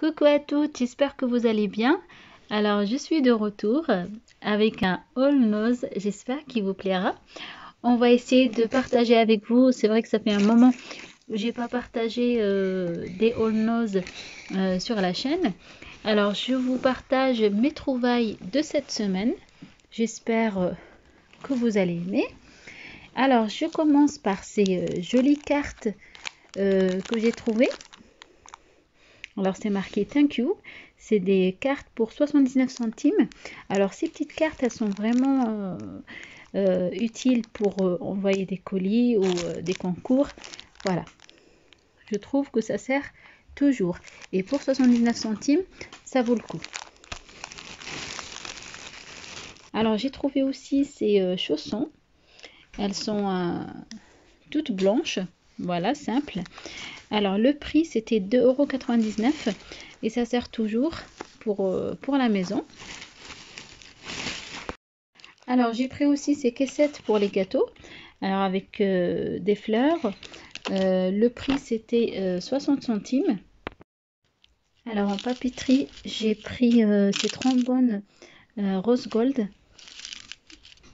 Coucou à toutes, j'espère que vous allez bien. Alors, je suis de retour avec un haul nose, j'espère qu'il vous plaira. On va essayer de partager avec vous. C'est vrai que ça fait un moment que j'ai pas partagé des haul nose sur la chaîne. Alors, je vous partage mes trouvailles de cette semaine. J'espère que vous allez aimer. Alors, je commence par ces jolies cartes que j'ai trouvées. Alors c'est marqué thank you, c'est des cartes pour 79 centimes. Alors ces petites cartes, elles sont vraiment utiles pour envoyer des colis ou des concours. Voilà, je trouve que ça sert toujours. Et pour 79 centimes, ça vaut le coup. Alors j'ai trouvé aussi ces chaussons. Elles sont toutes blanches. Voilà, simple. Alors le prix c'était 2,99 € et ça sert toujours pour la maison. Alors j'ai pris aussi ces caissettes pour les gâteaux. Alors avec des fleurs. Le prix c'était 60 centimes. Alors en papeterie j'ai pris ces trombones rose gold.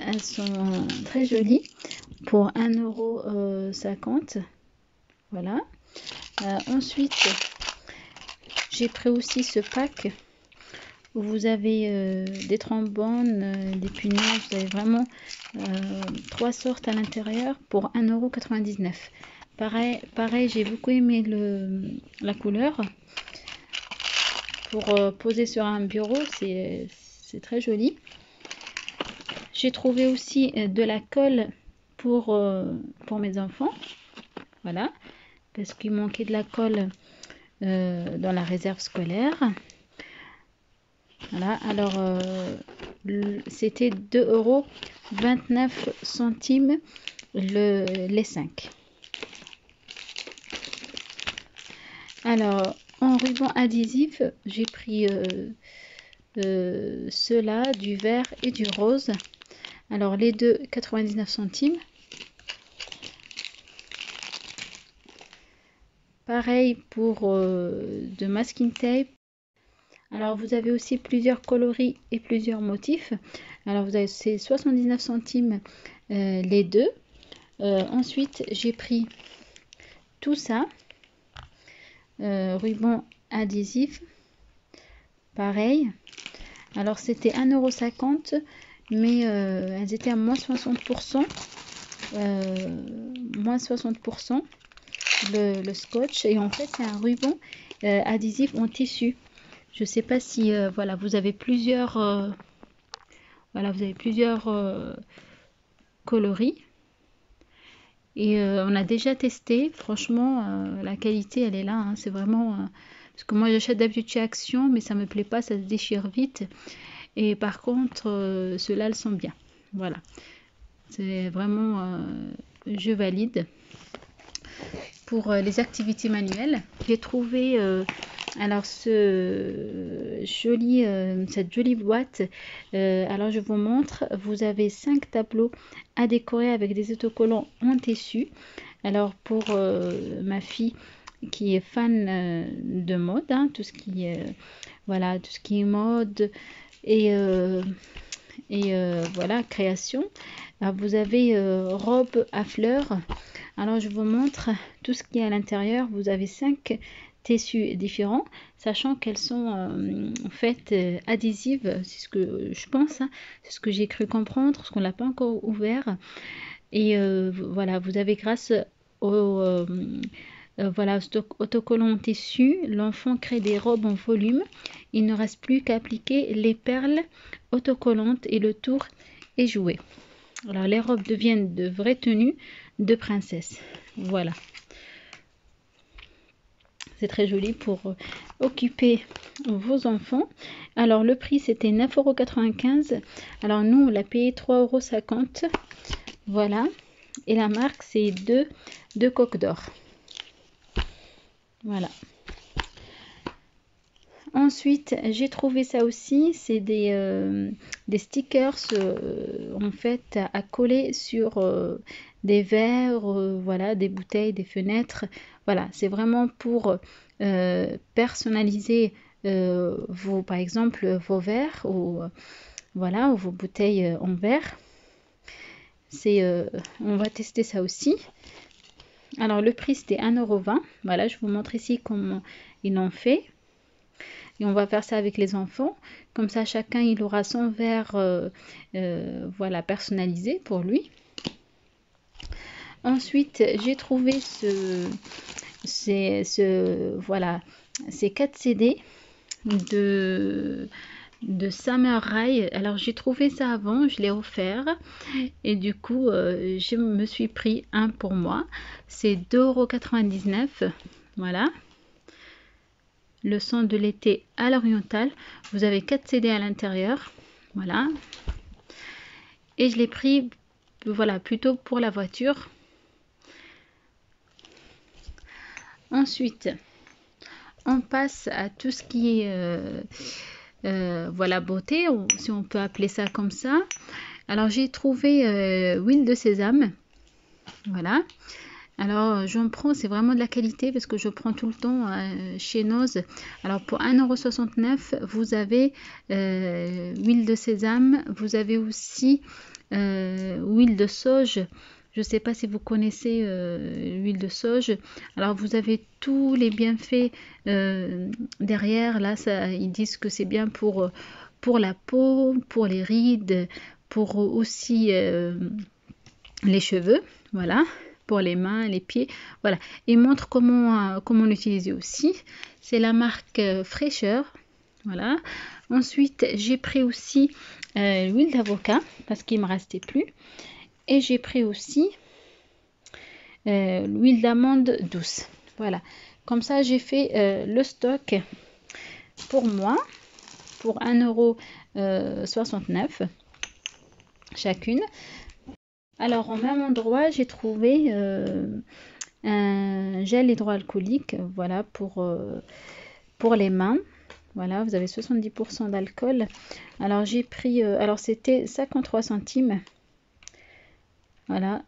Elles sont très jolies pour 1,50 €. Voilà. Ensuite, j'ai pris aussi ce pack où vous avez des trombones, des punaises, vous avez vraiment 3 sortes à l'intérieur pour 1,99 €. Pareil, j'ai beaucoup aimé la couleur. Pour poser sur un bureau, c'est très joli. J'ai trouvé aussi de la colle pour mes enfants. Voilà, parce qu'il manquait de la colle dans la réserve scolaire. Voilà, alors c'était 2,29 € les 5. Alors en ruban adhésif, j'ai pris ceux-là, du vert et du rose. Alors les deux 99 centimes. Pareil pour de masking tape. Alors vous avez aussi plusieurs coloris et plusieurs motifs. Alors vous avez ces 79 centimes les deux. Ensuite j'ai pris tout ça. Ruban adhésif. Pareil. Alors c'était 1,50 € mais elles étaient à moins 60%. Moins 60%. Le scotch, et en fait c'est un ruban adhésif en tissu. Je sais pas si voilà, vous avez plusieurs coloris, et on a déjà testé. Franchement la qualité elle est là, hein. C'est vraiment parce que moi j'achète d'habitude chez Action, mais ça me plaît pas, ça se déchire vite, et par contre ceux-là elles sont bien. Voilà, c'est vraiment je valide. Pour les activités manuelles, j'ai trouvé alors cette jolie boîte. Alors je vous montre. Vous avez 5 tableaux à décorer avec des autocollants en tissu. Alors pour ma fille qui est fan de mode, hein, tout ce qui est voilà, tout ce qui est mode et voilà, création. Alors, vous avez robe à fleurs. Alors je vous montre tout ce qui est à l'intérieur. Vous avez 5 tissus différents, sachant qu'elles sont en fait adhésives. C'est ce que je pense, hein. C'est ce que j'ai cru comprendre, parce qu'on l'a pas encore ouvert. Et voilà, vous avez, grâce au voilà, autocollant en tissu, l'enfant crée des robes en volume. Il ne reste plus qu'à appliquer les perles autocollantes et le tour est joué. Alors les robes deviennent de vraies tenues de princesse. Voilà, c'est très joli pour occuper vos enfants. Alors le prix c'était 9,95 €. Alors nous on l'a payé 3,50 €. Voilà, et la marque c'est deux coques d'or. Voilà. Ensuite, j'ai trouvé ça aussi, c'est des stickers en fait à coller sur des verres, voilà, des bouteilles, des fenêtres. Voilà, c'est vraiment pour personnaliser vos, par exemple, vos verres ou voilà, ou vos bouteilles en verre. On va tester ça aussi. Alors le prix c'était 1,20 €. Voilà, je vous montre ici comment ils l'ont fait. Et on va faire ça avec les enfants. Comme ça, chacun il aura son verre voilà, personnalisé pour lui. Ensuite, j'ai trouvé voilà, ces 4 CD de Summer Rai. Alors j'ai trouvé ça avant, je l'ai offert et du coup je me suis pris un pour moi. C'est 2,99 €. Voilà. Le son de l'été à l'oriental. Vous avez 4 CD à l'intérieur. Voilà. Et je l'ai pris voilà, plutôt pour la voiture. Ensuite, on passe à tout ce qui est voilà, beauté, ou si on peut appeler ça comme ça. Alors j'ai trouvé huile de sésame. Voilà. Alors j'en prends, c'est vraiment de la qualité parce que je prends tout le temps chez Noz. Alors pour 1,69 €, vous avez huile de sésame, vous avez aussi huile de sauge. Je ne sais pas si vous connaissez l'huile de sauge. Alors vous avez tous les bienfaits derrière. Là, ça, ils disent que c'est bien pour la peau, pour les rides, pour aussi les cheveux. Voilà. Pour les mains, les pieds, voilà. Il montre comment l'utiliser aussi. C'est la marque Fraîcheur, voilà. Ensuite, j'ai pris aussi l'huile d'avocat parce qu'il me restait plus. Et j'ai pris aussi l'huile d'amande douce, voilà. Comme ça, j'ai fait le stock pour moi pour 1,69 € chacune. Alors, au même endroit, j'ai trouvé un gel hydroalcoolique, voilà, pour les mains. Voilà, vous avez 70% d'alcool. Alors, j'ai pris, alors c'était 53 centimes. Voilà.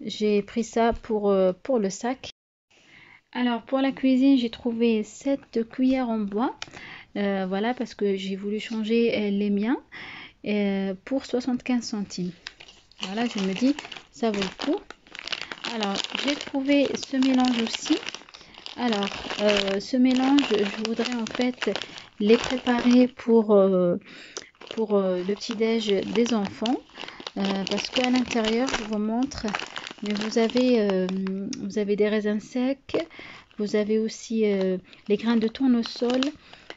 J'ai pris ça pour le sac. Alors, pour la cuisine, j'ai trouvé 7 cuillères en bois. Voilà, parce que j'ai voulu changer les miens. Pour 75 centimes. Voilà, je me dis, ça vaut le coup. Alors, j'ai trouvé ce mélange aussi. Alors, ce mélange, je voudrais en fait les préparer pour le petit-déj des enfants. Parce qu'à l'intérieur, je vous montre, mais vous avez des raisins secs. Vous avez aussi les grains de tournesol.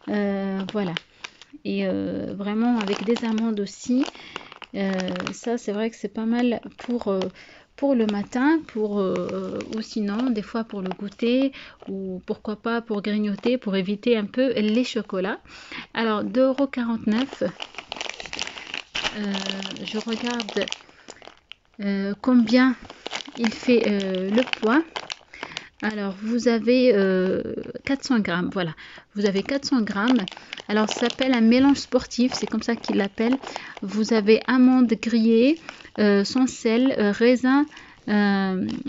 Voilà. Et vraiment avec des amandes aussi. Ça c'est vrai que c'est pas mal pour le matin, ou sinon des fois pour le goûter, ou pourquoi pas pour grignoter, pour éviter un peu les chocolats. Alors 2,49 €. Je regarde combien il fait le poids. Alors, vous avez 400 grammes, voilà. Vous avez 400 grammes. Alors, ça s'appelle un mélange sportif, c'est comme ça qu'ils l'appellent. Vous avez amandes grillées, sans sel, raisin,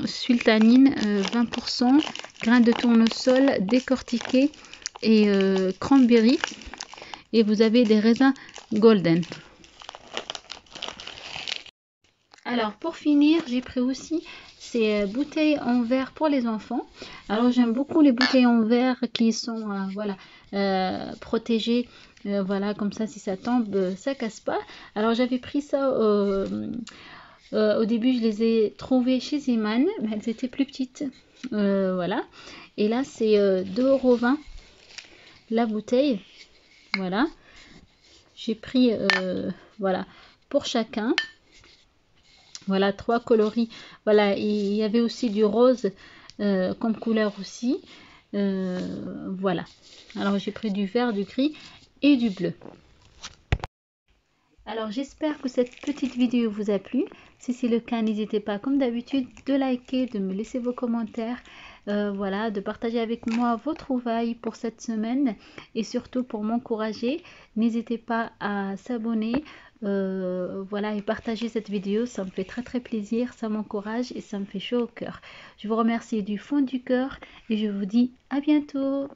sultanine, 20%, grains de tournesol décortiqués et cranberry. Et vous avez des raisins golden. Alors, pour finir, j'ai pris aussi ces bouteilles en verre pour les enfants. Alors j'aime beaucoup les bouteilles en verre qui sont voilà, protégées, voilà, comme ça si ça tombe ça casse pas. Alors j'avais pris ça au début, je les ai trouvées chez Iman, mais elles étaient plus petites, voilà. Et là c'est 2,20 € la bouteille, voilà. J'ai pris voilà, pour chacun. Voilà, 3 coloris. Voilà, il y avait aussi du rose comme couleur aussi. Voilà. Alors, j'ai pris du vert, du gris et du bleu. Alors, j'espère que cette petite vidéo vous a plu. Si c'est le cas, n'hésitez pas, comme d'habitude, de liker, de me laisser vos commentaires. voilà, de partager avec moi vos trouvailles pour cette semaine et surtout pour m'encourager. N'hésitez pas à s'abonner. Voilà, et partager cette vidéo, ça me fait très plaisir, ça m'encourage et ça me fait chaud au cœur. Je vous remercie du fond du cœur et je vous dis à bientôt.